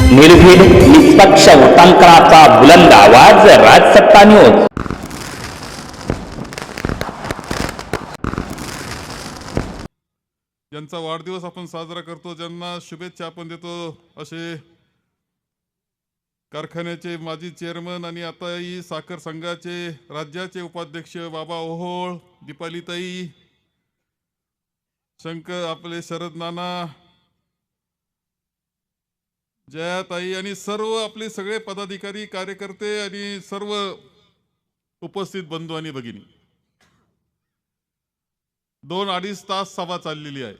निर्भीड निष्पक्ष उटंकनाचा बुलंद आवाज राजसत्ता न्यूज. ज्यांचा वाढदिवस आपण साजरा करतो, ज्यांना शुभेच्छा आपण देतो, असे कारखान्याचे माजी चेअरमन आणि आताही साखर संघाचे राज्याचे उपाध्यक्ष बाबा ओहोळ, दीपालीताई, शंकर, आपले शरद नाना, जयाताई आणि सर्व आपले सगळे पदाधिकारी, कार्यकर्ते आणि सर्व उपस्थित बंधू आणि भगिनी. 2-2.5 तास सभा चाललेली आहे.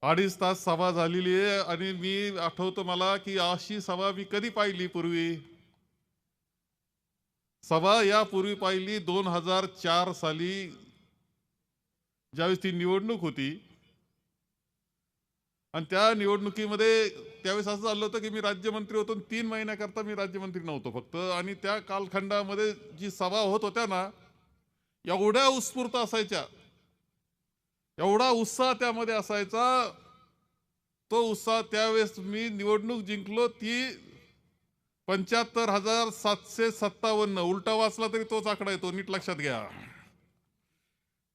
2.5 तास सभा झालेली आहे आणि मी आठवतो मला की अशी सभा मी कधी पाहिली पूर्वी. सभा यापूर्वी पाहिली 2004 साली, ज्यावेळेस ती निवडणूक होती. आणि त्या निवडणुकीमध्ये त्यावेळेस असं झालं होतं की मी राज्यमंत्री होतो, 3 महिन्याकरता मी राज्यमंत्री नव्हतो फक्त. आणि त्या कालखंडामध्ये जी सभा होत होत्या ना, एवढ्या उत्स्फूर्त असायच्या, एवढा उत्साह त्यामध्ये असायचा. तो उत्साह त्यावेळेस मी निवडणूक जिंकलो ती 75,757, उलटा वाचला तरी तोच आकडा येतो, नीट लक्षात घ्या.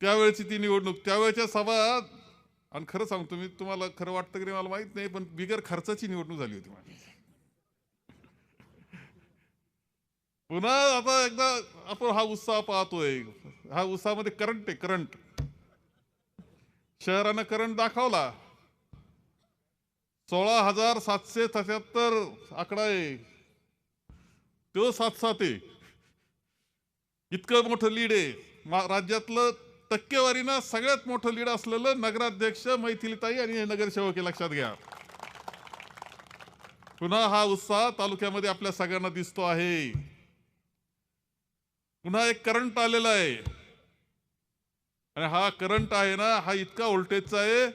त्यावेळेची ती निवडणूक, त्यावेळेच्या सभा. आणि खरं सांगतो मी तुम्हाला, खरं वाटतं की मला माहित नाही, पण बिगर खर्चाची निवडणूक झाली होती माझी. पुन्हा आता एकदा आपण हा उत्साह पाहतोय. हा उत्साहामध्ये करंट आहे, करंट. शहरानं करंट दाखवला. 16,777 आकडा आहे, तो 7-7 आहे. इतकं मोठं लीड आहे. राज्यातलं टक्केवारीनं सगळ्यात मोठं लीड असलेलं नगराध्यक्ष मैथिलीताई आणि नगरसेवक, लक्षात घ्या. पुन्हा हा उत्साह तालुक्यामध्ये आपल्या सगळ्यांना दिसतो आहे. पुन्हा एक करंट आलेला आहे आणि हा करंट आहे ना, हा इतका व्होल्टेजचा आहे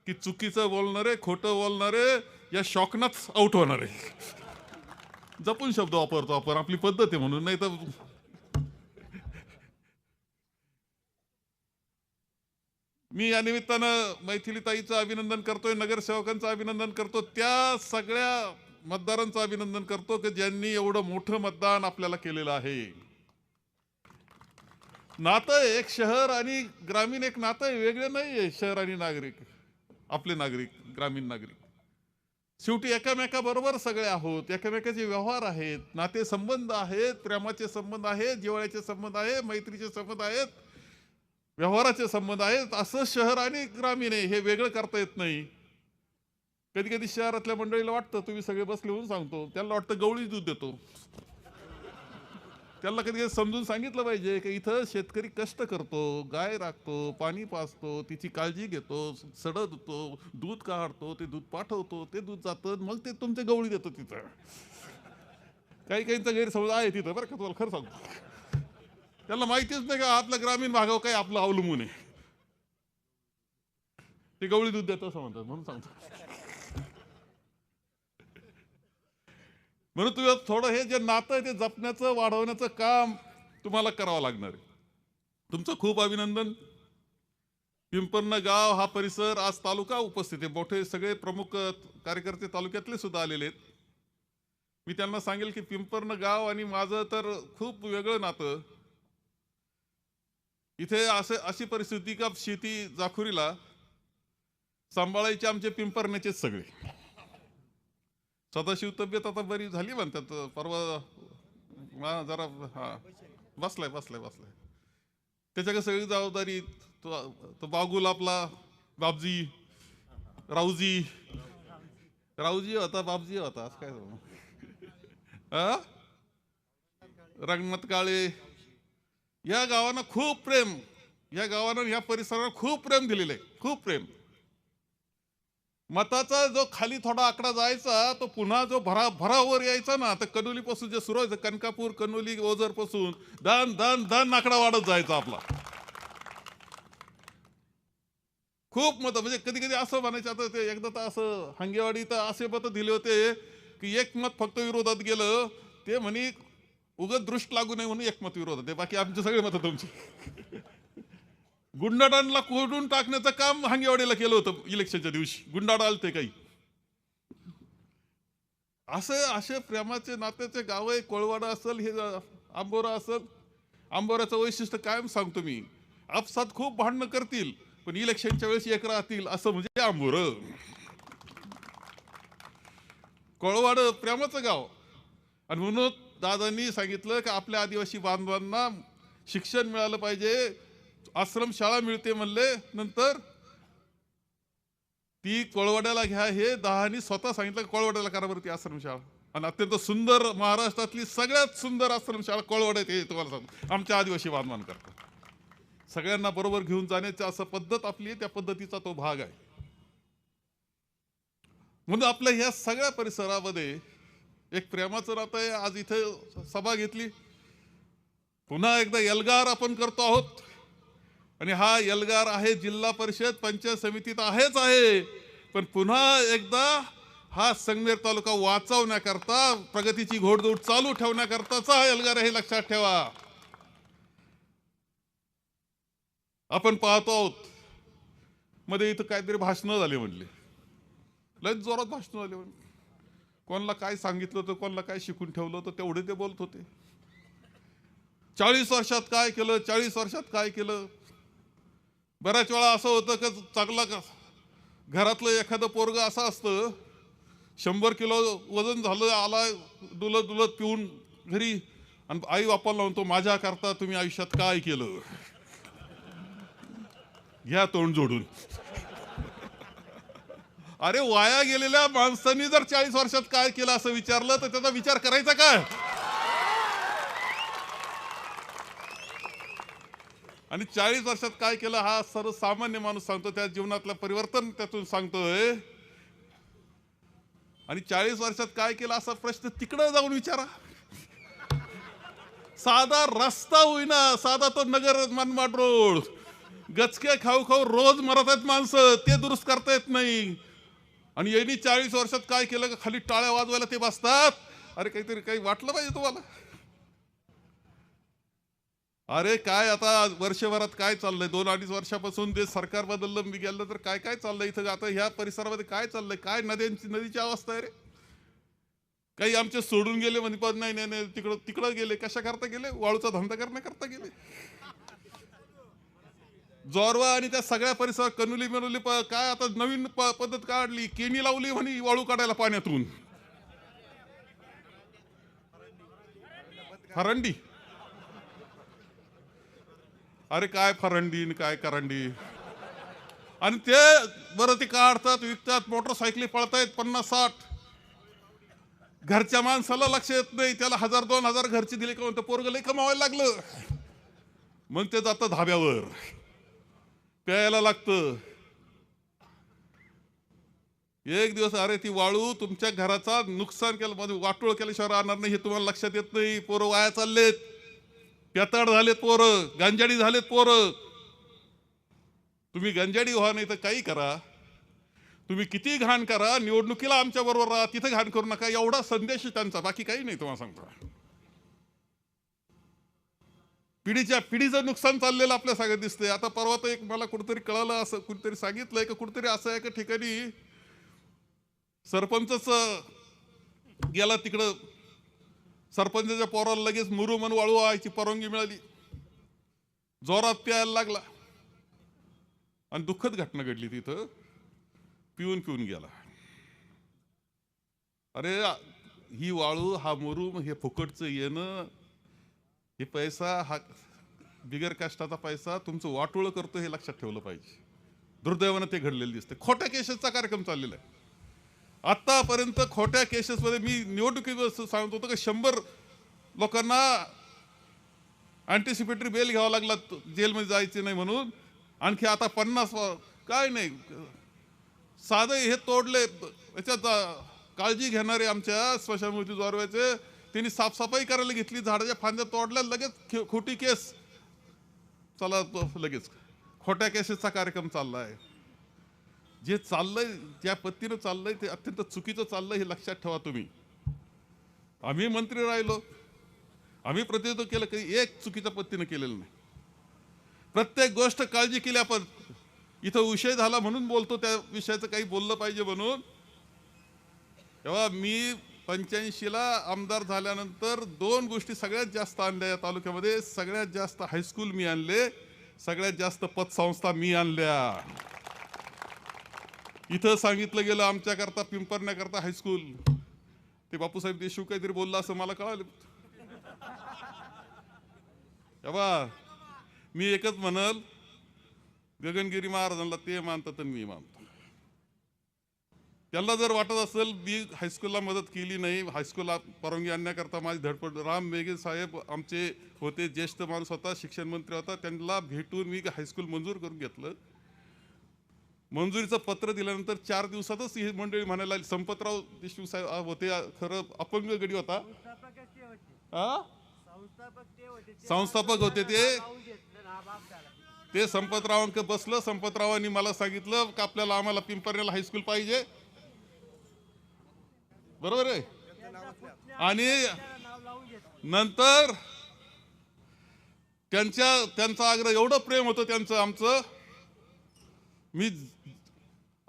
की चुकीचं बोलणारे, खोटं बोलणारे या शॉकनच आउट होणार आहे. जपून शब्द वापरतो आपण, आपली पद्धत आहे म्हणून, नाही तर. मी या निमित्तानं मैथिलीताईचं अभिनंदन करतोय, नगरसेवकांचं अभिनंदन करतो, त्या सगळ्या मतदारांचं अभिनंदन करतो की ज्यांनी एवढं मोठं मतदान आपल्याला केलेलं आहे. नातं एक शहर आणि ग्रामीण, एक नातं आहे, वेगळं नाही आहे. शहर आणि नागरिक, आपले नागरिक, ग्रामीण नागरिक शेवटी एकामेकाबरोबर सगळे आहोत. एकामेकाचे व्यवहार आहेत, नाते संबंध आहेत, प्रेमाचे संबंध आहेत, जिव्हाळ्याचे संबंध आहेत, मैत्रीचे संबंध आहेत, व्यवहाराचे संबंध आहेत. असं शहर आणि ग्रामीण आहे, हे वेगळं करता येत नाही. कधी कधी शहरातल्या मंडळीला वाटतं, तुम्ही सगळे बसले म्हणून सांगतो, त्यांना वाटतं गवळी दूध देतो. त्यांना कधी कधी समजून सांगितलं पाहिजे की इथं शेतकरी कष्ट करतो, गाय राखतो, पाणी पाजतो, तिची काळजी घेतो, सड धुतो, दूध काढतो, ते दूध पाठवतो, ते दूध जातं, मग ते तुमच्या गवळी देतो तिथं. काही काहींचा गैरसमज आहे तिथं, बरं का, तुम्हाला खरं सांगतो. त्याला माहितीच नाही का आपल्या ग्रामीण भागावर काय आपलं अवलंबून आहे. ते गवळी दूध देतं असं म्हणतात, म्हणून सांगतो. म्हणून तुझं थोडं हे जे नातं आहे ते जपण्याचं, वाढवण्याचं काम तुम्हाला करावं लागणार आहे. तुमचं खूप अभिनंदन. पिंपर्ण गाव, हा परिसर, आज तालुका उपस्थित आहे, मोठे सगळे प्रमुख कार्यकर्ते तालुक्यातले सुद्धा आलेले आहेत. मी त्यांना सांगेल की पिंपर्ण गाव आणि माझं तर खूप वेगळं नातं. इथे अशी परिस्थिती का शेती जाखुरीला सांभाळायचे आमचे पिंपरण्याचेच सगळे. सदाशिव तब्येत आता बरी झाली म्हणतात, परवा जरा हा बसलाय. त्याच्याकडे सगळी जबाबदारी. तो बागुल आपला बाबजी, राऊजी होता, बाबजी होता, असं काय. रंगनाथ काळे, या गावांना खूप प्रेम, या गावानं या परिसराला खूप प्रेम दिलेलं आहे, खूप प्रेम. मताचा जो खाली थोडा आकडा जायचा, तो पुन्हा जो भरावर यायचा ना, तर कनोली पासून जे सुरू व्हायचं, कनकापूर, कनोली, ओझर पासून धन आकडा वाढत जायचा आपला. खूप मत, म्हणजे कधी कधी असं म्हणायचं. आता ते एकदा तर असं हंगेवाडी तर असे मत दिले होते की एक मत फक्त विरोधात गेलं, ते म्हणे उगत दृष्ट लागू नये म्हणून एक मत विरोधात आहे, बाकी आमचे सगळे मत तुमची. गुंडाळांना कोडून टाकण्याचं काम हांगेवाडीला केलं होतं इलेक्शनच्या दिवशी. गुंडाळ आलते काही, असे प्रेमाचे नात्याचे गाव आहे. कोळवाडा असेल, हे आंबोरा असेल. आंबोऱ्याचं वैशिष्ट्य कायम सांगतो मी, आपसात खूप भांडणं करतील पण इलेक्शनच्या वेळेस एक राहतील, असं म्हणजे आंबोर. कोळवाड प्रेमाचं गाव. आणि म्हणून दादांनी सांगितलं की आपल्या आदिवासी बांधवांना शिक्षण मिळालं पाहिजे, आश्रमशाळा मिळते म्हणले. नंतर ती कोळवाड्याला घ्या, हे दादांनी स्वतः सांगितलं कोळवाड्याला करा बरं ती आश्रमशाळा. आणि अत्यंत सुंदर, महाराष्ट्रातली सगळ्यात सुंदर आश्रमशाळा कोळवाड्यात हे तुम्हाला सांगतो, आमच्या आदिवासी बांधवांकरता. सगळ्यांना बरोबर घेऊन जाण्याची असं पद्धत आपली आहे, त्या पद्धतीचा तो भाग आहे. म्हणून आपल्या ह्या सगळ्या परिसरामध्ये एक प्रेमाचं नातं आहे. आज इथे सभा घेतली, पुन्हा एकदा एल्गार आपण करतो आहोत. आणि हा एल्गार आहे जिल्हा परिषद पंचायत समितीत आहेच आहे, पण पुन्हा एकदा हा संगमेर तालुका वाचवण्याकरता, प्रगतीची घोडदौड चालू ठेवण्याकरताचा हा एल्गार आहे, लक्षात ठेवा. आपण पाहतो आहोत मध्ये इथं काहीतरी भाषणं झाली म्हणले, लय जोरात भाषणं झाली म्हणले. कोणाला काय सांगितलं होतं, कोणाला काय शिकून ठेवलं होतं, तेवढे ते बोलत होते. 40 वर्षात काय केलं, 40 वर्षात काय केलं. बऱ्याच वेळा असं होतं की चांगला घरातलं एखादं पोरग असं असतं, 100 किलो वजन झालं, आला डुलत डुलत पिऊन घरी, आणि आई बापाला म्हणतो माझ्या करता तुम्ही आयुष्यात काय केलं, घ्या तोंड जोडून. अरे वाया गेलेल्या माणसांनी जर 40 वर्षात काय केलं असं विचारलं तर त्याचा विचार करायचा काय. आणि 40 वर्षात काय केलं हा सर्वसामान्य माणूस सांगतो, त्या जीवनातलं परिवर्तन त्यातून सांगतोय. आणि 40 वर्षात काय केलं असा प्रश्न तिकडं जाऊन विचारा. साधा रस्ता होईना, साधा तो नगर मनमाड रोड, गचके खाऊ खाऊ रोज मरत आहेत माणसं, ते दुरुस्त करता येत नाही. आणि यांनी 40 वर्षात काय केलं का खाली टाळ्या वाजवायला ते बसतात. अरे काहीतरी काही वाटलं पाहिजे तुम्हाला. अरे काय आता वर्षभरात काय चाललंय, 2-2.5 वर्षापासून ते सरकार बदललं मी गेलं तर काय काय चाललंय इथं. आता ह्या परिसरामध्ये काय चाललंय, काय नदीची अवस्था आहे रे. काही आमचे सोडून गेले म्हणजे पण नाही नाही नाही तिकडं गेले, कशा करता गेले, वाळूचा धंदा करण्याकरता गेले. जोरवा आणि त्या सगळ्या परिसरात कनुली मेनुली काय आता नवीन पद्धत काढली, केणी लावली म्हणे वाळू काढायला पाण्यातून. फरंडी. अरे काय फरंडी काय करंडी. आणि ते बरं ते काढतात, विकतात, मोटरसायकली पळतायत 50-60. घरच्या माणसाला लक्ष येत नाही, त्याला 1000-2000 घरचे दिले का म्हणतं पोरग लय कमावायला लागलं. मग ते जातं धाब्यावर, प्यायला लागतं. एक दिवस अरे ती वाळू तुमच्या घराचा नुकसान केलं, म्हणजे वाटोळ केल्याशिवाय राहणार नाही हे तुम्हाला लक्षात येत नाही. पोरं वाया चाललेत, पेताड झालेत पोरं, गांजाडी झालेत पोरं. तुम्ही गांजाडी व्हा नाही तर काही करा, तुम्ही किती घाण करा, निवडणुकीला आमच्या बरोबर राहा, तिथे घाण करू नका, एवढा संदेश त्यांचा, बाकी काही नाही तुम्हाला सांगतो. पिढीच्या पिढीचं नुकसान चाललेलं आपल्या सगळ्यात दिसतंय. आता परवा तर एक मला कुठेतरी कळालं, असं कुठेतरी सांगितलंय का कुठेतरी असं आहे का ठिकाणी सरपंचच गेला तिकडं, सरपंचाच्या पोराला लगेच मुरुमन वाळू व्हायची परवानगी मिळाली, जोरात प्यायला लागला आणि दुःखद घटना घडली तिथं, पिऊन पिऊन गेला. अरे ही वाळू हा मुरुम हे फुकटचं येणं, हे पैसा हा बिगर कष्टाचा पैसा तुमचं वाटोळं करतो हे लक्षात ठेवलं पाहिजे. दुर्दैवानं ते घडलेलं दिसतं. खोट्या केसेसचा कार्यक्रम चाललेला आहे आतापर्यंत. खोट्या केसेसमध्ये मी निवडणुकीत सांगत होतो की 100 लोकांना अँटिसिपेटरी बेल घ्यावा लागला जेलमध्ये जायचे नाही म्हणून. आणखी आता 50 काय नाही साधे हे तोडले. याच्यात काळजी घेणारे आमच्या स्मशानभूमी जोरव्याचे त्यांनी साफसफाई करायला घेतली, झाडाच्या फांद्या तोडल्या, लगेच खोटी केस. चला लगेच खोट्या केसेसचा कार्यक्रम चाललाय. जे चाललंय ज्या पद्धतीनं चाललंय ते अत्यंत चुकीचं चाललंय हे लक्षात ठेवा तुम्ही. आम्ही मंत्री राहिलो, आम्ही प्रतिनिधित्व केलं, काही एक चुकीच्या पद्धतीनं केलेलं नाही. प्रत्येक गोष्ट काळजी केली आपण. इथं विषय झाला म्हणून बोलतो, त्या विषयाचं काही बोललं पाहिजे म्हणून. तेव्हा मी 85ला आमदार झाल्यानंतर 2 गोष्टी सगळ्यात जास्त आणल्या या तालुक्यामध्ये. सगळ्यात जास्त हायस्कूल मी आणले, सगळ्यात जास्त पतसंस्था मी आणल्या. इथं सांगितलं गेलं आमच्याकरता पिंपरण्याकरता हायस्कूल. ते बापूसाहेब देशमुख काहीतरी बोलला असं मला कळालं. बा मी एकच म्हणल, गगनगिरी महाराजांना ते मानतात आणि मी मानतो. त्यांना जर वाटत असेल मी हायस्कूलला मदत केली नाही, हायस्कूलला परवानगी आणण्याकरता माझी धडपड, राम मेघे साहेब आमचे होते, ज्येष्ठ माणूस होता, शिक्षण मंत्री होता, त्यांना भेटून मी हायस्कूल मंजूर करून घेतलं. मंजुरीचं पत्र दिल्यानंतर 4 दिवसातच ही मंडळी म्हणायला लागली. संपतराव देशमुख साहेब होते, खरं अपंग गडी होता, संस्थापक होते ते संपतरावांक बसलं. संपतरावांनी मला सांगितलं की आपल्याला आम्हाला पिंपरण्याला हायस्कूल पाहिजे, बरोबर आहे. आणि नंतर त्यांचा आग्रह, एवढं प्रेम होतं त्यांचं आमचं, मी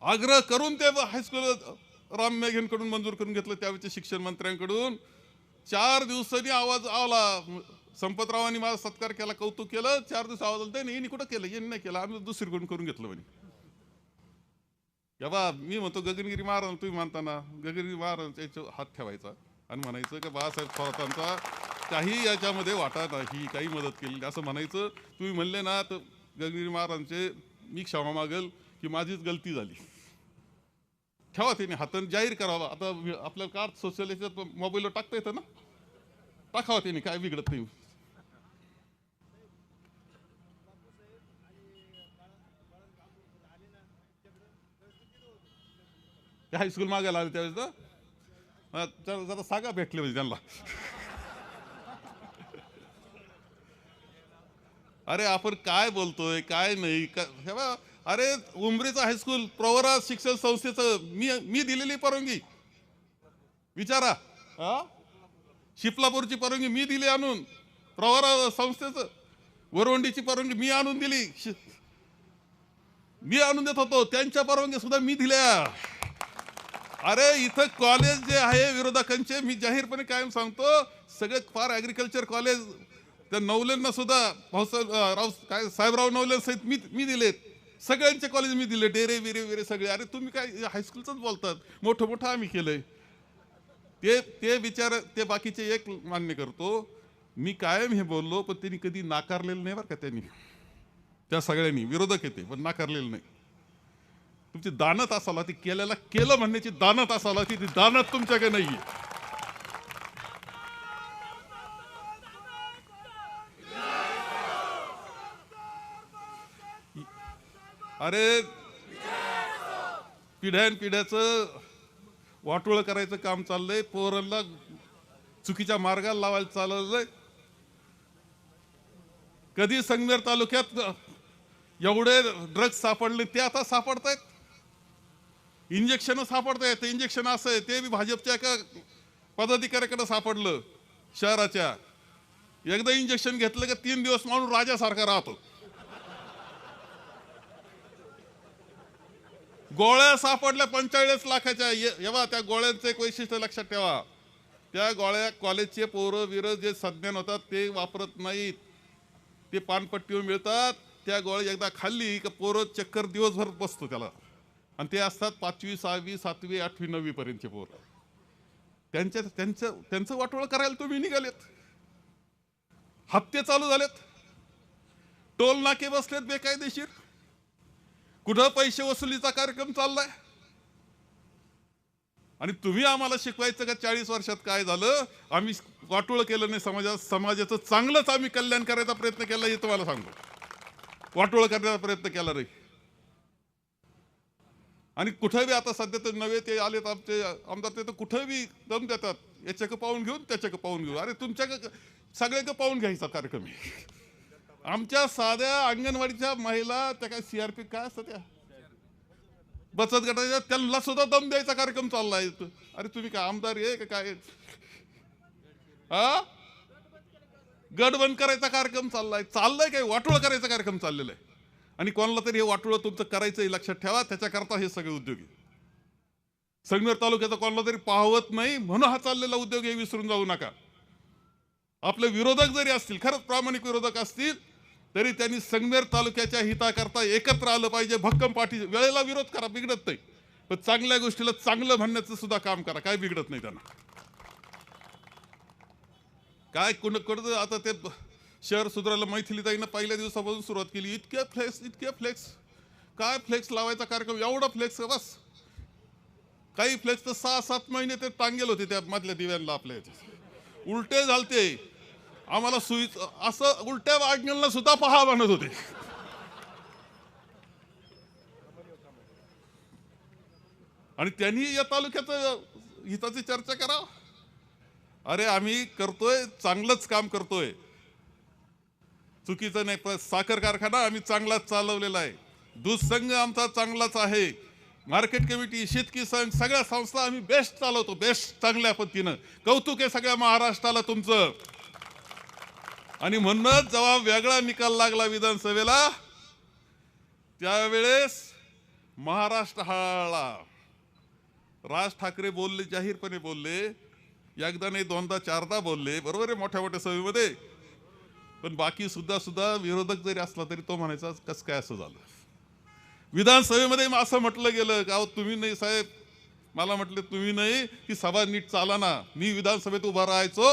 आग्रह करून ते हायस्कूल राम मेघेंकडून मंजूर करून घेतलं, त्यावेळेच्या शिक्षण मंत्र्यांकडून. 4 दिवसांनी आवाज आला. संपतरावांनी माझा सत्कार केला, कौतुक केलं. 4 दिवस आवाज आला, नाही कुठं केलं, यांनी नाही केलं, आम्ही दुसरीकडून करून घेतलं म्हणे. बा मी म्हणतो गगनगिरी महाराज तुम्ही मानताना गगनगिरी महाराजांच्या हात ठेवायचा आणि म्हणायचं की बाळासाहेब थोरातांचा काही याच्यामध्ये वाटा नाही, काही मदत केली असं म्हणायचं. तुम्ही म्हणले ना तर गगनगिरी महाराजांचे मी क्षमा मागेल की माझीच गलती झाली. ठेवा त्यांनी हाताने जाहीर करावा. आता आपल्याला कार्ड सोशल याच्यात मोबाईलवर टाकता येतं ना, टाकावा त्यांनी, काय बिघडत नाही. हायस्कूल मागायला आले त्यावेळेस ना, जरा सांगा भेटले म्हणजे त्यांना. अरे आपण काय बोलतोय काय नाही का. अरे उमरीचं हायस्कूल प्रवरा शिक्षण संस्थेचं मी दिलेली परवानगी विचारा. शिपलापूरची परवानगी मी दिली आणून, प्रवरा संस्थेचं वरवंडीची परवानगी मी आणून दिली, मी आणून देत होतो. त्यांच्या परवानगी सुद्धा मी दिल्या. अरे इथं कॉलेज जे आहे विरोधकांचे, मी जाहीरपणे कायम सांगतो, सगळे फार ॲग्रिकल्चर कॉलेज त्या नवलेंना सुद्धा काय साहेबराव नवले सहित मी दिलेत. सगळ्यांचे कॉलेज मी दिले, डेरे विरे विरे सगळे. अरे तुम्ही काय हायस्कूलच बोलतात, मोठं मोठं आम्ही केलंय. ते विचार ते बाकीचे एक मान्य करतो. मी कायम हे बोललो, पण त्यांनी कधी नाकारलेलं नाही बरं का. त्यांनी त्या सगळ्यांनी विरोधक येते पण नाकारलेलं नाही. तुमची दानत असाला ती केल्याला केलं म्हणण्याची दानत असाला ती दानत तुमच्याकडे नाहीये. अरे पिढ्याचं वाटोळ करायचं काम चाललंय, पोरांना चुकीच्या मार्गाला लावायला चाललंय. कधी संगमेर तालुक्यात एवढे ड्रग्ज सापडले, ते आता सापडतायत. इंजेक्शन सापडतायत. इंजेक्शन असं आहे, ते बी भाजपच्या एका पदाधिकाऱ्याकडे सापडलं शहराच्या. एकदा इंजेक्शन घेतलं का 3 दिवस माणूस राजासारखा राहतो. गोळ्या सापडल्या 45 लाखाच्या. एव्हा त्या गोळ्यांचं एक वैशिष्ट्य लक्षात ठेवा, त्या गोळ्या कॉलेजचे पोरं विरं जे संज्ञान होतात ते वापरत नाहीत, ते पानपट्टीवर मिळतात. त्या गोळ्या एकदा खाल्ली का पोरं चक्कर दिवसभर बसतो त्याला. आणि ते असतात 5वी 6वी 7वी 8वी 9वी पर्यंतचे पोरं. त्यांचं वाटोळ करायला तुम्ही निघालेत. हप्ते चालू झालेत, टोल नाके बसलेत बेकायदेशीर, कुठं पैसे वसुलीचा कार्यक्रम चाललाय. आणि तुम्ही आम्हाला शिकवायचं का 40 वर्षात काय झालं, आम्ही वाटोळ केलं नाही, समाजाचं चांगलंच आम्ही कल्याण करायचा प्रयत्न केला हे तुम्हाला सांगतो. वाटोळ करण्याचा प्रयत्न केला नाही. आणि कुठं बी आता सध्या तर नवे ते आलेत आमचे आमदार, ते तर कुठं बी दम देतात, याच्याकडे पाहून घेऊन त्याच्याकडे पाहून घेऊ. अरे तुमच्याकडे सगळ्याकडे पाहून घ्यायचा कार्यक्रम आहे. आमच्या साध्या अंगणवाडीच्या महिला त्या काय CRP काय असतं त्या बचत गटाच्या, त्यांना सुद्धा दम द्यायचा कार्यक्रम चाललाय. अरे तुम्ही काय आमदार आहे का काय, गट बंद करायचा कार्यक्रम चाललाय काय वाटोळ करायचा कार्यक्रम चाललेला आहे. आणि कोणाला तरी हे वाटोळ तुमचं करायचं लक्षात ठेवा, त्याच्याकरता हे सगळे उद्योग आहे. संगमेर तालुक्याचा कोणाला तरी पाहवत नाही म्हणून हा चाललेला उद्योग हे विसरून जाऊ नका. आपले विरोधक जरी असतील, खरंच प्रामाणिक विरोधक असतील, तरी त्यांनी संगमेर तालुक्याच्या हिताकरता एकत्र आलं पाहिजे. भक्कम पाठी, वेळेला विरोध करा, बिघडत नाही, पण चांगल्या गोष्टीला चांगलं म्हणण्याचं सुद्धा काम करा, काय बिघडत नाही त्यांना. काय कोण आता ते शहर सुधारायला मैथिलीताईनं पहिल्या दिवसापासून सुरुवात केली. इतके फ्लेक्स काय फ्लेक्स लावायचा कार्यक्रम, एवढा फ्लेक्स बस. काही फ्लेक्स तर 6-7 महिने ते टांगेल होते त्या मधल्या दिव्यांना आपल्या याच्यात. उलटे झालते, आम्हाला असं उलट्या वागण्याला सुद्धा पहा म्हणत होते. आणि त्यांनी या तालुक्याचं हिताची चर्चा करा. अरे आम्ही करतोय, चांगलंच काम करतोय, चुकीचं नाही. साखर कारखाना आम्ही चांगलाच चालवलेला आहे, दूध संघ आमचा चांगलाच आहे, मार्केट कमिटी, शेतकी संघ, सगळ्या संस्था आम्ही बेस्ट चालवतो, बेस्ट, चांगल्या पद्धतीनं. कौतुक आहे सगळ्या महाराष्ट्राला तुमचं. आणि म्हणूनच जेव्हा वेगळा निकाल लागला विधानसभेला, त्यावेळेस महाराष्ट्र हळहळला. राज ठाकरे बोलले, जाहीरपणे बोलले, एकदा नाही दोनदा चारदा बोलले, बरोबर आहे, मोठ्या मोठ्या सभेमध्ये. पण बाकी सुद्धा विरोधक जरी असला तरी तो म्हणायचा कसं काय असं झालं. विधानसभेमध्ये असं म्हटलं गेलं का तुम्ही नाही साहेब, मला म्हटलं तुम्ही नाही की सभा नीट चाला ना. मी विधानसभेत उभा राहायचो,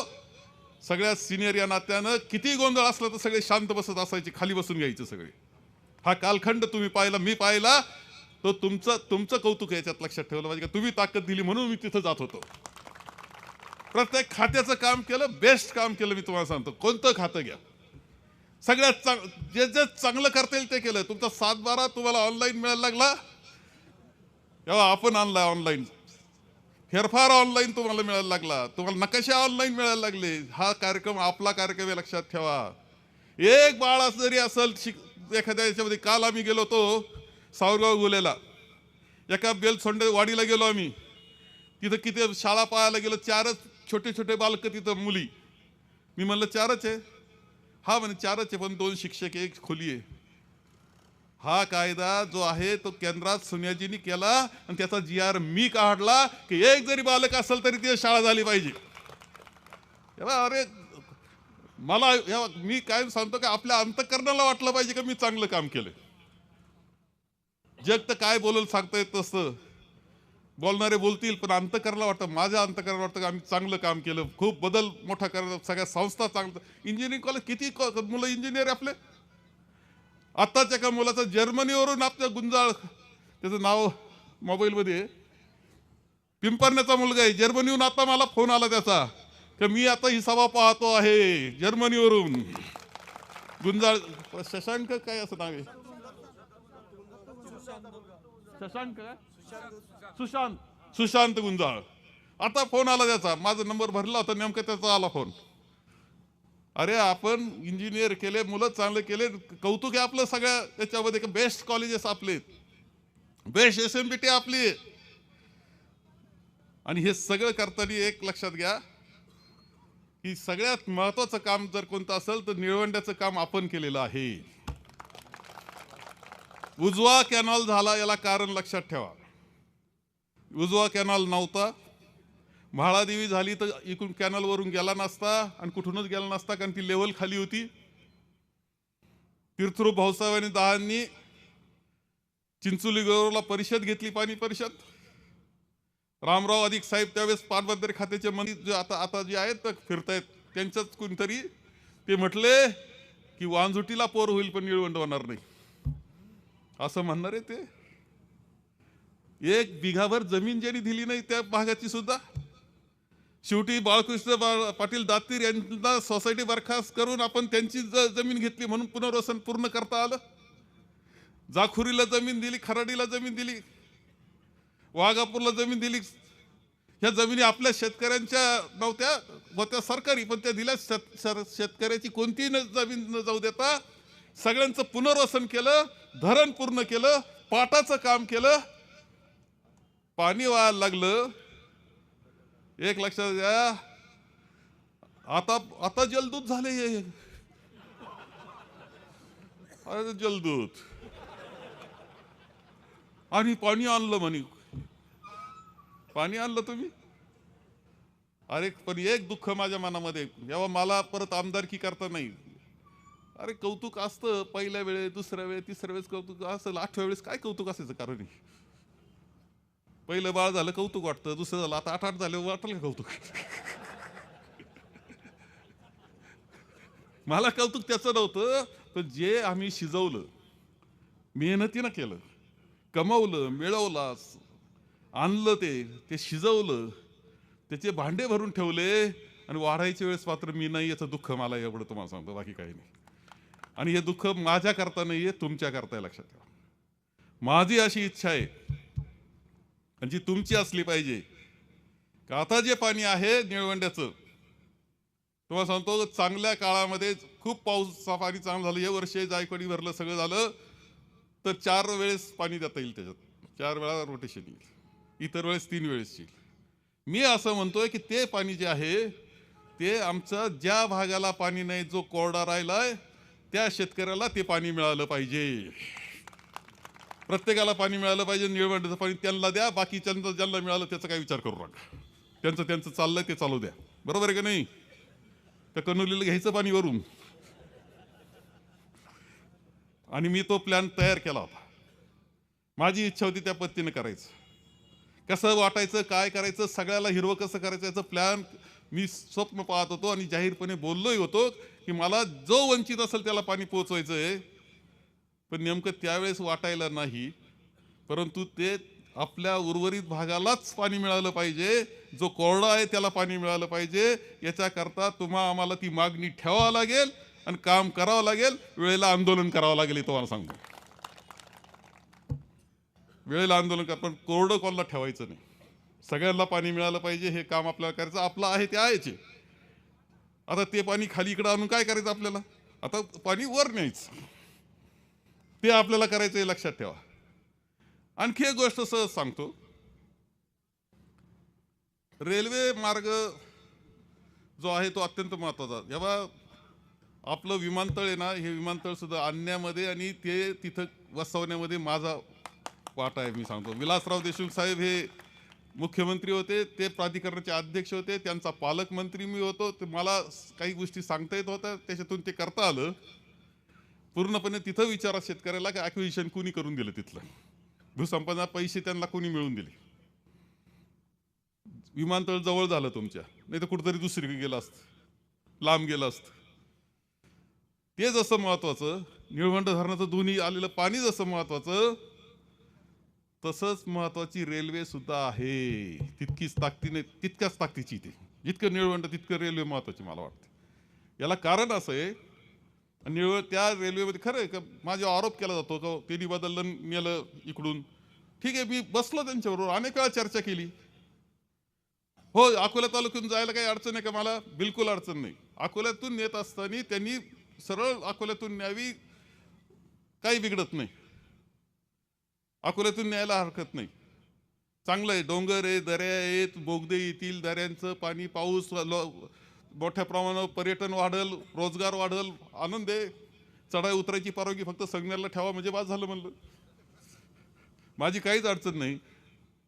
सगळ्यात सिनियर या नात्यानं, किती गोंधळ असला तर सगळे शांत बसत असायचे, खाली बसून घ्यायचे सगळे. हा कालखंड तुम्ही पाहिला, मी पाहिला, तो तुमचं कौतुक याच्यात लक्षात ठेवलं पाहिजे का. तुम्ही ताकद दिली म्हणून मी तिथं जात होतो. प्रत्येक खात्याचं काम केलं, बेस्ट काम केलं. मी तुम्हाला सांगतो, कोणतं खातं घ्या, सगळ्यात जे चांगलं करता येईल ते केलं. तुमचा 7-12 तुम्हाला ऑनलाईन मिळायला लागला, तेव्हा आपण आणला ऑनलाईन. फेरफार ऑनलाईन तुम्हाला मिळायला लागला, तुम्हाला नकाशे ऑनलाईन मिळायला लागले. हा कार्यक्रम आपला कार्यक्रम आहे, लक्षात ठेवा. एक बाळ जरी असेल एखाद्या याच्यामध्ये, काल आम्ही गेलो होतो सावरगाव गुलेला, एका बेलसोंडे वाडीला गेलो आम्ही. तिथं किती शाळा पाहायला गेलो, 4च छोटे छोटे बालक तिथं, मुली. मी म्हणलं 4च आहे, हा म्हणे 4च आहे, पण 2 शिक्षक, 1 खोली आहे. हा कायदा जो आहे तो केंद्रात सोनियाजींनी केला आणि त्याचा GR मी काढला की एक जरी बालक असेल तरी ती शाळा झाली पाहिजे. अरे मला मी काय सांगतो की आपल्या अंतःकरणाला वाटलं पाहिजे की मी चांगलं काम केलं. जग तर काय बोलल सांगता येत तसं, बोलणारे बोलतील, पण अंतःकरणाला वाटतं, माझ्या अंतःकरणाला वाटतं की आम्ही चांगलं काम केलं, खूप बदल मोठा करत, सगळ्या संस्था चांगलं. इंजिनिअरिंग कॉलेज, किती मुलं इंजिनियर आहे आपले. आत्ताच्या एका मुलाचं जर्मनीवरून आपल्या गुंजाळ, त्याचं नाव मोबाईलमध्ये, पिंपरण्याचा मुलगा आहे, जर्मनीहून आता मला फोन आला त्याचा की मी आता ही सभा पाहतो आहे जर्मनीवरून. गुंजाळ शशांक काय असं नाव आहे, शशांक काय, सुशांत गुंजाळ. आता फोन आला त्याचा, माझा नंबर भरला होता नेमका, त्याचा आला फोन. अरे आपण इंजिनियर केले, मुलं चांगले केले, कौतुक आहे आपलं सगळ्या त्याच्यामध्ये. बेस्ट कॉलेजेस आपले, बेस्ट SMPT आपली. आणि हे सगळं करताना एक लक्षात घ्या की सगळ्यात महत्वाचं काम जर कोणतं असेल तर निळवंड्याचं काम आपण केलेलं आहे. उजवा कॅनॉल झाला, याला कारण लक्षात ठेवा. उजवा कॅनॉल नव्हता, म्हाळादेवी झाली तर इकडून कॅनल वरून गेला नसता आणि कुठूनच गेला नसता, कारण ती लेवल खाली होती. तीर्थरूप भाऊसाहेब आणि दहांनी चिंचोली गौरवला परिषद घेतली, पाणी परिषद. रामराव अधिक साहेब त्यावेळेस पाटबंधारे खात्याचे मंत्री आता जे आहेत फिरतायत, त्यांच्याच कोणतरी ते म्हटले की वांजुटीला पोर होईल पण निळवंड होणार नाही, असं म्हणणार आहे ते. 1 बिघाभर जमीन ज्यांनी दिली नाही त्या भागाची सुद्धा. शेवटी बाळकृष्ण पाटील दातीर यांना सोसायटी बरखास्त करून आपण त्यांची जमीन घेतली म्हणून पुनर्वसन पूर्ण करता आलं. जाखुरीला जमीन दिली, खराडीला जमीन दिली, वाघापूरला जमीन दिली. ह्या जमिनी आपल्या शेतकऱ्यांच्या नव्हत्या, होत्या सरकारी, पण त्या दिल्या. शेतकऱ्याची कोणतीही जमीन न जाऊ देता सगळ्यांचं पुनर्वसन केलं, धरण पूर्ण केलं, पाटाचं काम केलं. पाणी व्हायला लागलं, एक लक्षात घ्या, आता जलदूत झाले हे. अरे जलदूत, आणि पाणी आणलं म्हणे. पाणी आणलं तुम्ही. अरे पण एक दुःख माझ्या मनामध्ये, जेव्हा मला परत आमदारकी करता नाही. अरे कौतुक असतं पहिल्या वेळेस, दुसऱ्या वेळेस, तिसऱ्या वेळेस कौतुक असतं, 8व्या वेळेस काय कौतुक असायचं कारण नाही. पहिलं बाळ झालं कौतुक वाटतं, दुसरं झालं, आता 8 झाले वाटलं का कौतुक. मला कौतुक त्याचं नव्हतं, पण जे आम्ही शिजवलं, मेहनतीनं केलं, कमवलं, मिळवलं, आणलं, ते शिजवलं, त्याचे भांडे भरून ठेवले आणि वाढायच्या वेळेस मात्र मी नाही, याचं दुःख मला एवढं तुम्हाला सांगतो, बाकी काही नाही. आणि हे दुःख माझ्या करता नाहीये, तुमच्या करता आहे, लक्षात ठेवा. माझी अशी इच्छा आहे आणि जी तुमची असली पाहिजे का आता जे पाणी आहे निळवंड्याचं, तुम्हाला सांगतो चांगल्या काळामध्ये खूप पाऊस पाणी चांगलं झालं, हे वर्ष जायकवाडी भरलं, सगळं झालं तर 4 वेळेस पाणी देता येईल, त्याच्यात 4 वेळा रोटेशन येईल, इतर वेळेस 3 वेळेस येईल. मी असं म्हणतोय की ते पाणी जे आहे ते आमचं, ज्या भागाला पाणी नाही, जो कोरडा राहिलाय, त्या शेतकऱ्याला ते पाणी मिळालं पाहिजे. प्रत्येकाला पाणी मिळालं पाहिजे. निळवंड्याचं पाणी त्यांना द्या, बाकीच्यांचं ज्यांना मिळालं त्याचा काही विचार करू नका. त्यांचं चाललंय ते चालू द्या. बरोबर आहे का नाही? त्या कनोलीला घ्यायचं पाणी वरून. आणि मी तो प्लॅन तयार केला होता. माझी इच्छा होती त्या पद्धतीने करायचं. कसं वाटायचं, काय करायचं, सगळ्याला हिरवं कसं करायचं, याचं प्लॅन मी स्वप्न पाहत होतो आणि जाहीरपणे बोललोही होतो की मला जो वंचित असेल त्याला पाणी पोहोचवायचं आहे. पण नेमकं त्यावेळेस वाटायला नाही, परंतु ते आपल्या उर्वरित भागालाच पाणी मिळालं पाहिजे, जो कोरडा आहे त्याला पाणी मिळालं पाहिजे. याच्याकरता आम्हाला ती मागणी ठेवावं लागेल आणि काम करावं लागेल, वेळेला आंदोलन करावं लागेल. हे तुम्हाला सांगतो, वेळेला आंदोलन कर, पण कोरडं कोणाला ठेवायचं नाही. सगळ्यांना पाणी मिळालं पाहिजे, हे काम आपल्याला करायचं. आपलं आहे ते आहेच. आता ते पाणी खाली इकडं आणून काय करायचं आपल्याला? आता पाणी वर न्यायचं, ते आपल्याला करायचं, हे लक्षात ठेवा. आणखी एक गोष्ट सहज सांगतो, रेल्वे मार्ग जो आहे तो अत्यंत महत्वाचा. जेव्हा आपलं विमानतळ आहे ना, हे विमानतळ सुद्धा आणण्यामध्ये आणि ते तिथं वसवण्यामध्ये माझा वाटा आहे. मी सांगतो, विलासराव देशमुख साहेब हे मुख्यमंत्री होते, ते प्राधिकरणाचे अध्यक्ष होते, त्यांचा पालकमंत्री मी होतो. ते मला काही गोष्टी सांगता येत होत्या, त्याच्यातून ते करता आलं. पूर्णपणे तिथं विचारा शेतकऱ्याला की ॲक्विजिशन कुणी करून दिलं, तिथलं भूसंपादना पैसे त्यांना कोणी मिळवून दिले. विमानतळ जवळ झालं तुमच्या, नाही तर कुठेतरी दुसरीकडे गेलं असतं, लांब गेलं असतं. ते जसं महत्वाचं, निळवंड धरणाचं दोन्ही आलेलं पाणी जसं महत्वाचं, तसंच महत्वाची रेल्वे सुद्धा आहे. तितकीच ताकदीने, तितक्याच ताकदीची ती. जितकं निळवंड तितकं रेल्वे महत्वाची मला वाटते. याला कारण असं आहे, त्या रेल्वेमध्ये खरं आहे का माझ्यावर आरोप केला जातो का त्यांनी बदललं नेलं इकडून. ठीक आहे, मी बसलो त्यांच्याबरोबर, अनेक वेळा चर्चा केली. हो, अकोला तालुक्यातून जायला काही अडचण आहे का? मला बिलकुल अडचण नाही. अकोल्यातून नेत असताना त्यांनी सरळ अकोल्यातून न्यावी, काही बिघडत नाही. अकोल्यातून न्यायला हरकत नाही, चांगलं आहे. डोंगर आहे, दऱ्या आहेत, बोगदे येतील, दऱ्यांचं पाणी, पाऊस, मोठ्या प्रमाणावर पर्यटन वाढल, रोजगार वाढल, आनंद आहे. चढाई उतरायची परवानगी फक्त संगमेरला ठेवा म्हणजे बाद झालं म्हणलं, माझी काहीच अडचण नाही.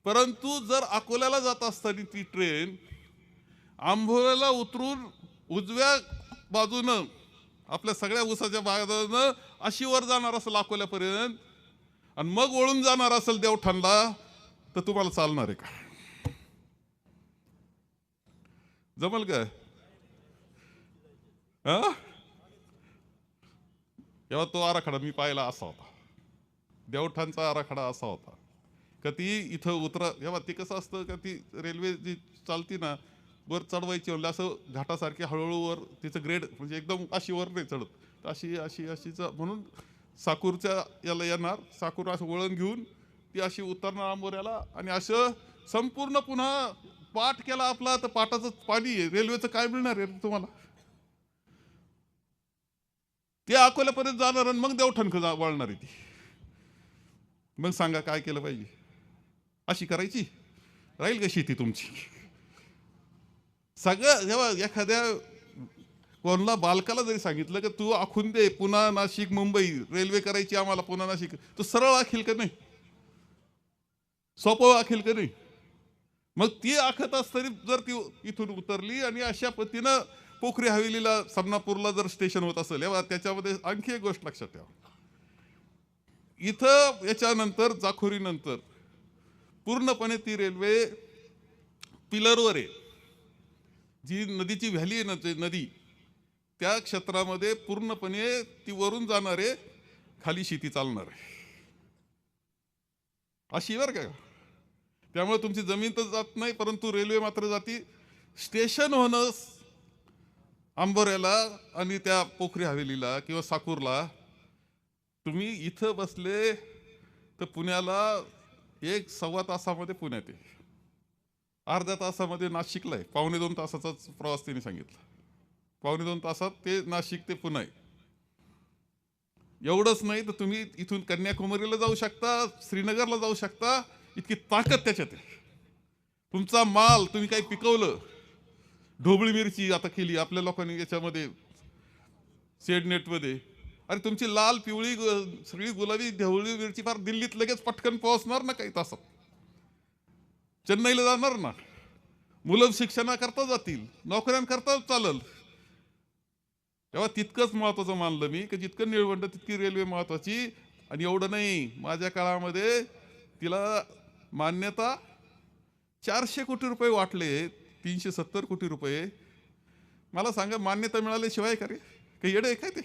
परंतु जर अकोल्याला जात असताना ती ट्रेन आंबोऱ्याला उतरून उजव्या बाजूनं आपल्या सगळ्या उसाच्या बाजूनं अशी वर जाणार असेल अकोल्यापर्यंत आणि मग वळून जाणार असेल देवठाणला, तर तुम्हाला चालणार आहे का? जमल का? तेव्हा तो आराखडा मी पाहिला असा होता, देवठाणचा आराखडा असा होता का ती इथं उतरा. जेव्हा ते कसं असतं का ती रेल्वे जी चालती ना, वर चढवायची म्हणलं असं घाटासारखी हळूहळू वर, तिचं ग्रेड म्हणजे एकदम अशी वर नाही चढत, अशी अशी अशीच म्हणून साकूरच्या याला येणार, साकूर असं वळण घेऊन ती अशी उतरणार आंबोऱ्याला आणि असं संपूर्ण पुन्हा पाठ केला आपला, तर पाटाचं पाणी रेल्वेचं काय मिळणार आहे तुम्हाला? ते अकोल्यापर्यंत जाणार आणि मग देवठाण वळणार आहे ती. मग सांगा काय केलं पाहिजे? अशी करायची राहील का शेती तुमची? सगळं जेव्हा एखाद्या कोणला बालकाला जरी सांगितलं की तू आखून दे पुन्हा नाशिक मुंबई रेल्वे करायची आम्हाला, पुन्हा नाशिक, तो सरळ आखील का नाही? सोपं आखील का नाही? मग ती आखत असताना जर ती इथून उतरली आणि अशा पद्धतीनं पोखरी हवेलीला समनापूरला जर स्टेशन होत असेल, त्याच्यामध्ये आणखी एक गोष्ट लक्षात ठेवा. इथं याच्यानंतर जाखोरीनंतर पूर्णपणे ती रेल्वे पिलरवर आहे. जी नदीची व्हॅली आहे ना, नदी त्या क्षेत्रामध्ये पूर्णपणे ती वरून जाणार आहे, खाली शेती चालणार आहे अशी बरं का. त्यामुळे तुमची जमीन तर जात नाही, परंतु रेल्वे मात्र जाती. स्टेशन होणं अंबोऱ्याला आणि त्या पोखरी हवेलीला किंवा साकूरला, तुम्ही इथं बसले तर पुण्याला 1-1.25 तासामध्ये पुण्यात आहे, अर्ध्या तासामध्ये नाशिकला आहे. 1.25-2 तासाचाच प्रवास त्यांनी सांगितला. 1.25-2 तासात ते नाशिक ते पुणे. एवढंच नाही तर तुम्ही इथून कन्याकुमारीला जाऊ शकता, श्रीनगरला जाऊ शकता. इतकी ताकद त्याच्यात आहे. तुमचा माल तुम्ही काही पिकवलं, ढोबळी मिरची आता केली आपल्या लोकांनी याच्यामध्ये शेडनेटमध्ये, अरे तुमची लाल पिवळी सगळी गुलाबी ढोबळी मिरची फार दिल्लीत लगेच पटकन पोहोचणार ना काही तासात, चेन्नईला जाणार ना, मुलं शिक्षणाकरता जातील, नोकऱ्यांकरता चालल. तेव्हा तितकंच महत्वाचं मानलं मी की जितकं निळवंड तितकी रेल्वे महत्वाची. आणि एवढं नाही, माझ्या काळामध्ये तिला मान्यता 400 कोटी रुपये वाटले, 370 कोटी रुपये. मला सांगा, मान्यता मिळाल्याशिवाय का रे काही येडं आहे काय ते?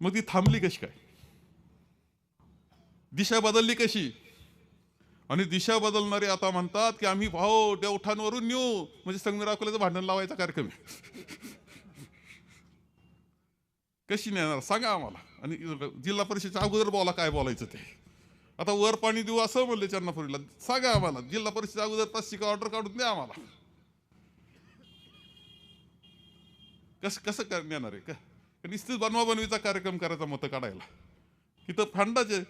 मग ती थांबली कशी काय? दिशा बदलली कशी? आणि दिशा बदलणारे आता म्हणतात की आम्ही भाऊ देवठाणवरून नेऊ, म्हणजे संगमेर अकोल्याचं भांडण लावायचा कार्यक्रम आहे. कशी नेणार सांगा आम्हाला. आणि जिल्हा परिषदेच्या अगोदर बोला काय बोलायचं ते. आता वर पाणी देऊ असं म्हणले चन्नापुरीला, सांगा आम्हाला जिल्हा परिषदेच्या अगोदर तासिका ऑर्डर काढून द्या आम्हाला. कसं नेणार आहे का? नुसतीच बनवाबनवीचा कार्यक्रम करायचा मतं काढायला, इथं फंडाचे.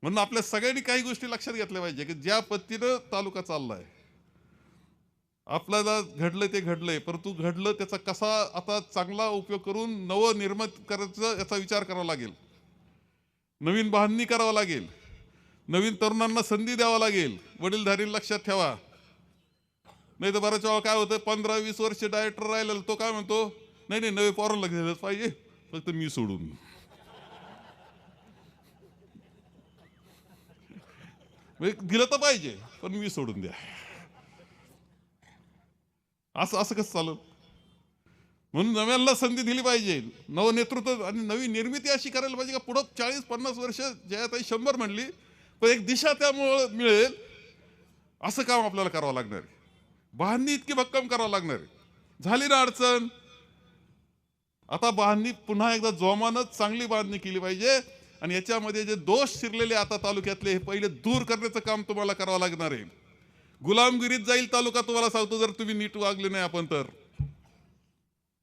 म्हणून आपल्या सगळ्यांनी काही गोष्टी लक्षात घेतल्या पाहिजे की ज्या पद्धतीनं तालुका चाललाय, आपल्याला घडलं ते घडलंय, परंतु घडलं त्याचा कसा आता चांगला उपयोग करून नवनिर्मित करायचं याचा विचार करावा लागेल. नवीन बांधणी करावं लागेल, नवीन तरुणांना संधी द्यावा लागेल. वडीलधारी लक्षात ठेवा, नाही तर बऱ्याच वेळा काय होतं, 15-20 वर्ष डायरेक्टर राहिलेला तो काय म्हणतो, नाही नाही नवे पोरांना गेलंच पाहिजे, फक्त मी सोडून. दिलं तर पाहिजे पण मी सोडून द्या, असं कसं चाललं? म्हणून नव्यांना संधी दिली पाहिजे. नवनेतृत्व आणि नवी निर्मिती अशी करायला पाहिजे का पुढं 40-50 वर्ष जयाताई 100 म्हणली पण एक दिशा त्यामुळे मिळेल. असं काम आपल्याला करावं लागणार आहे. बांधणी इतकी भक्कम करावं लागणार आहे. झाली ना अडचण, आता बांधणी पुन्हा एकदा जोमानच चांगली बांधणी केली पाहिजे. आणि याच्यामध्ये जे दोष शिरलेले आता तालुक्यातले हे पहिले दूर करण्याचं काम तुम्हाला करावं लागणार आहे. गुलामगिरीत जाईल तालुका, तुम्हाला सांगतो, जर तुम्ही नीट वागले नाही आपण तर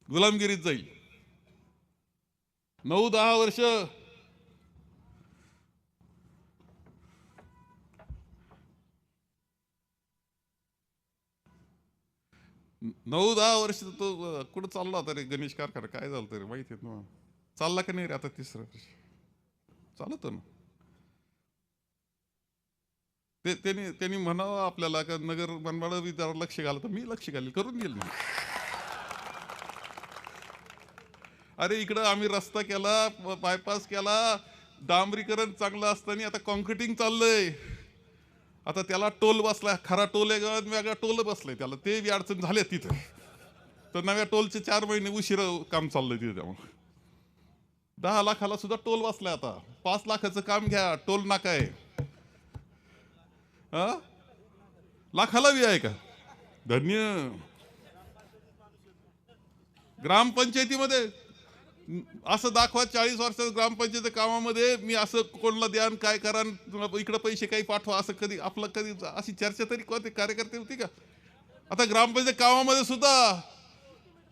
गुलामगिरीत जाईल. 9-10 वर्ष तो कुठं चालला होता रे गणेश कारखाना, काय झालं रे माहिती आहे ना? चालला का नाही रे आता? तिसरं चालत ना. त्यांनी म्हणावं आपल्याला का नगर मनमाड जरा लक्ष घाल, तर मी लक्ष घालेल, करून घेईल मी. अरे इकडं आम्ही रस्ता केला, बायपास केला, डांबरीकरण चांगलं असताना आता कॉन्क्रिटिंग चाललंय. आता त्याला टोल बसलाय, खरा टोल आहे, वेगळा टोल बसलाय त्याला, ते बी अडचण झाले तिथं. तर नव्या टोलचे 4 महिने उशिरा काम चाललंय तिथे. त्यामुळे 10 लाखाला सुद्धा टोल बसलाय. आता 5 लाखाचं काम घ्या, टोल नाका आहे. लाखाला बी आहे का? धन्य. ग्रामपंचायतीमध्ये असं दाखवा, 40 वर्षात ग्रामपंचायत कामामध्ये मी असं कोणाला द्यान, काय करा, इकडे पैसे काही पाठवा, असं कधी आपलं कधी अशी चर्चा तरी कोणते कार्यकर्ते होती का? आता ग्रामपंचायत कामामध्ये सुद्धा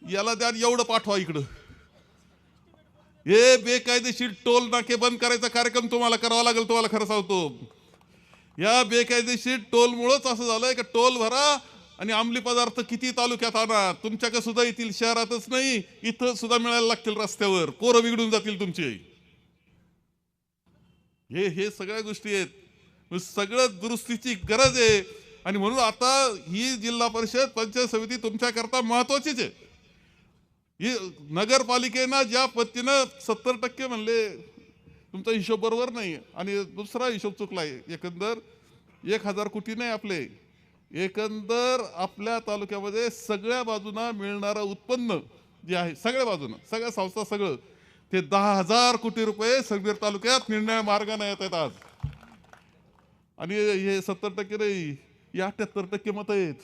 याला द्या, एवढं पाठवा इकडं. हे बेकायदेशीर टोल नाके बंद करायचा कार्यक्रम तुम्हाला करावा लागेल. तुम्हाला खरं सांगतो, या बेकायदेशीर टोलमुळेच असं झालंय की टोल भरा आणि अंमली पदार्थ किती तालुक्यात आणा, तुमच्याकडे सुद्धा येतील, शहरातच नाही इथं सुद्धा मिळायला लागतील रस्त्यावर, पोरं बिघडून जातील तुमची. हे सगळ्या गोष्टी आहेत. सगळं दुरुस्तीची गरज आहे. आणि म्हणून आता ही जिल्हा परिषद पंचायत समिती तुमच्याकरता महत्वाचीच आहे. ही नगरपालिकेनं ज्या पद्धतीनं 70% म्हणले, तुमचा हिशोब बरोबर नाही आणि दुसरा हिशोब चुकलाय. एकंदर 1000 कोटी नाही आपले, एकंदर आपल्या तालुक्यामध्ये सगळ्या बाजूना मिळणारं उत्पन्न जे आहे, सगळ्या बाजूनं, सगळ्या संस्था, सगळं ते 10,000 कोटी रुपये संगमेर तालुक्यात निर्णय मार्गाने येत आहेत आज. आणि हे 70% नाही, 78% मतं आहेत.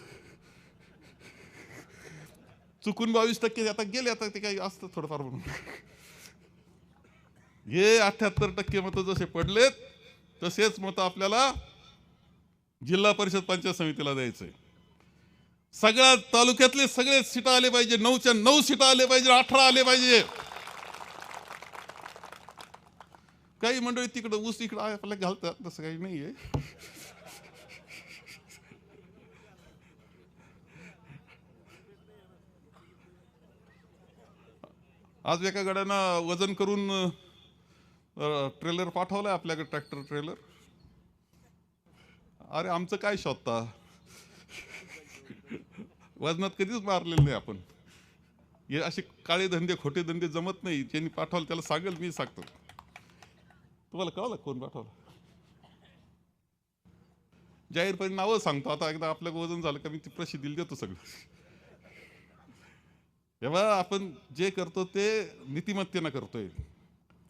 चुकून 22% आता गेले, आता ते काही असतं थोडंफार म्हणून. हे 78% मतं जसे पडलेत तसेच मतं आपल्याला जिल्हा परिषद पंचायत समितीला द्यायचंय. सगळ्या तालुक्यातले सगळे सीटा आले पाहिजे, 9च्या 9 सीटा आले पाहिजे, 18 आले पाहिजे. काही मंडळी तिकडं ऊस इकडं आपल्याला घालतात, तसं काही नाहीये. आज एका गाड्यानं वजन करून ट्रेलर पाठवलाय आपल्याकडे, ट्रॅक्टर ट्रेलर. अरे आमचं काय शोधता, वजनात कधीच मारलेलं नाही आपण. हे असे काळे धंदे, खोटे धंदे जमत नाही. ज्यांनी पाठवलं त्याला सांगेल, मी सांगतो. तुम्हाला कळलं कोण पाठवलं? जाहीरपणे नावं सांगतो. आता एकदा आपलं वजन झालं का मी ती प्रसिद्धीला देतो सगळं. तेव्हा आपण जे करतो ते नीतिमत्तेनं करतोय.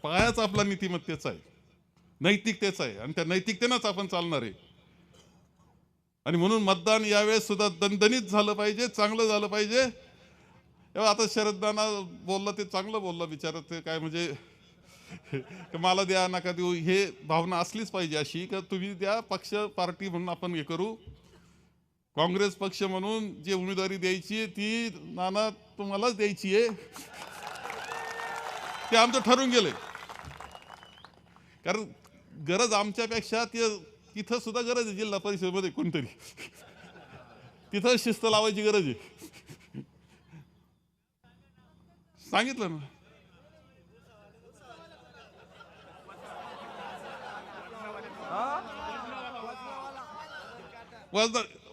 पायाच आपला नीतिमत्तेचा आहे, नैतिकतेचा आहे, आणि त्या नैतिकतेनंच आपण चालणार आहे. आणि म्हणून मतदान यावेळेस सुद्धा दणदणीत झालं पाहिजे, चांगलं झालं पाहिजे. तेव्हा आता शरद दादा बोलला ते चांगलं बोलला बिचारा. ते काय म्हणजे मला द्या नका देऊ, हे भावना असलीच पाहिजे अशी, का तुम्ही द्या, पक्ष पार्टी म्हणून आपण हे करू. काँग्रेस पक्ष म्हणून जी उमेदवारी द्यायची ती नाना तुम्हालाच द्यायची आहे, ते आमचं ठरून गेलंय. कारण गरज आमच्यापेक्षा तिथं सुद्धा गरज आहे. जिल्हा परिषदेमध्ये कोणतरी तिथं शिस्त लावायची गरज आहे. सांगितलं ना,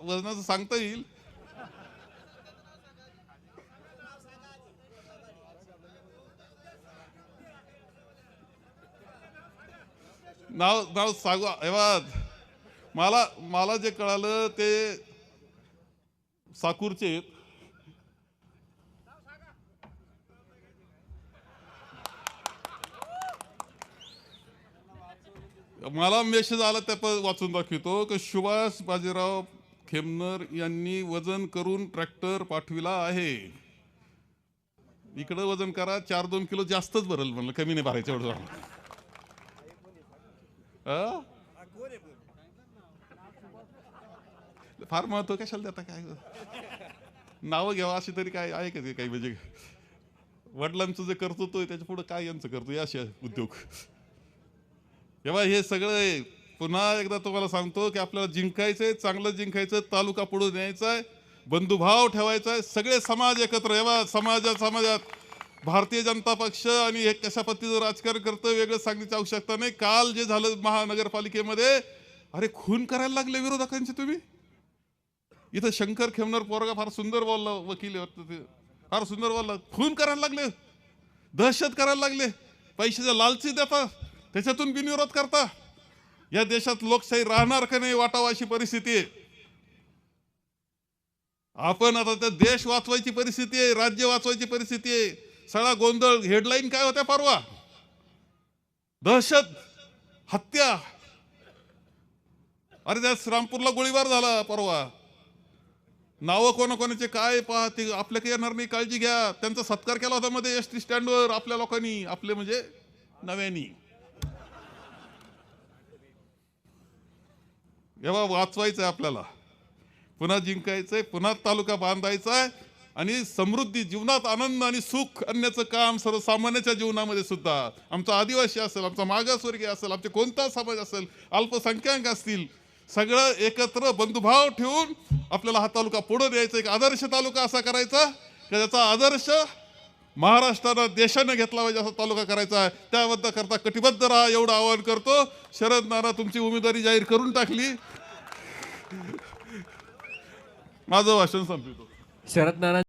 वजनाचं सांगता येईल. नाव सांगू. मला जे कळालं ते साकूरचे आहेत. मला मेसेज आला, त्या वाचून दाखवतो की सुभाष बाजीराव खेमनर यांनी वजन करून ट्रॅक्टर पाठविला आहे. इकडं वजन करा, 4-2 किलो जास्तच भरल म्हणलं, कमी नाही भरायचं एवढं. फार महत्व कशाला देता, काय नावं घ्यावं अशी तरी काय आहे का ते काही? म्हणजे वडिलांचं जे कर्तृत्व आहे त्याच्या पुढे काय यांचं कर्तृत्व, असे उद्योग. तेव्हा हे सगळं पुन्हा एकदा तुम्हाला सांगतो की आपल्याला जिंकायचंय, चांगलं जिंकायचं, तालुका पुढे न्यायचा आहे, बंधुभाव ठेवायचा आहे, सगळे समाज एकत्र. तेव्हा समाजात भारतीय जनता पक्ष आणि हे कशा पद्धतीचं राजकारण करतं वेगळं सांगण्याची आवश्यकता नाही. काल जे झालं महानगरपालिकेमध्ये, अरे खून करायला लागले विरोधकांचे तुम्ही. इथं शंकर खेमनर पोरगा फार सुंदर बोलला, वकील फार सुंदर बोलला. खून करायला लागले, दहशत करायला लागले, पैशाच्या लालची देता, त्याच्यातून बिनविरोध करता. या देशात लोकशाही राहणार का नाही वाटावा अशी परिस्थिती आहे. आपण आता त्या देश वाचवायची परिस्थिती आहे, राज्य वाचवायची परिस्थिती आहे. सगळा गोंधळ. हेडलाईन काय होत्या परवा? दहशत, हत्या. अरे त्या श्रीरामपूरला गोळीबार झाला परवा. नावं कोणाकोणाचे काय पहा, ते आपल्याकडे येणार नाही, काळजी घ्या. त्यांचा सत्कार केला होता मध्ये एसटी स्टँडवर आपल्या लोकांनी, आपले म्हणजे नव्यानी. एव्हा वाचवायचंय आपल्याला, पुन्हा जिंकायचंय, पुन्हा तालुका बांधायचा आणि समृद्धी जीवनात आनंद आणि सुख आणण्याचं काम सर्वसामान्याच्या जीवनामध्ये सुद्धा. आमचा आदिवासी असेल, आमचा मागासवर्गीय असेल, आमचे कोणता समाज असेल, अल्पसंख्याक असतील, सगळं एकत्र बंधुभाव ठेवून आपल्याला हा तालुका पुढे द्यायचा. एक आदर्श तालुका असा करायचा की त्याचा आदर्श महाराष्ट्रानं देशानं घेतला पाहिजे असा तालुका करायचा आहे. त्याबद्दल करता कटिबद्ध राहा एवढं आवाहन करतो. शरद नाना तुमची उमेदवारी जाहीर करून टाकली. माझं भाषण संपवितो. शरद नाना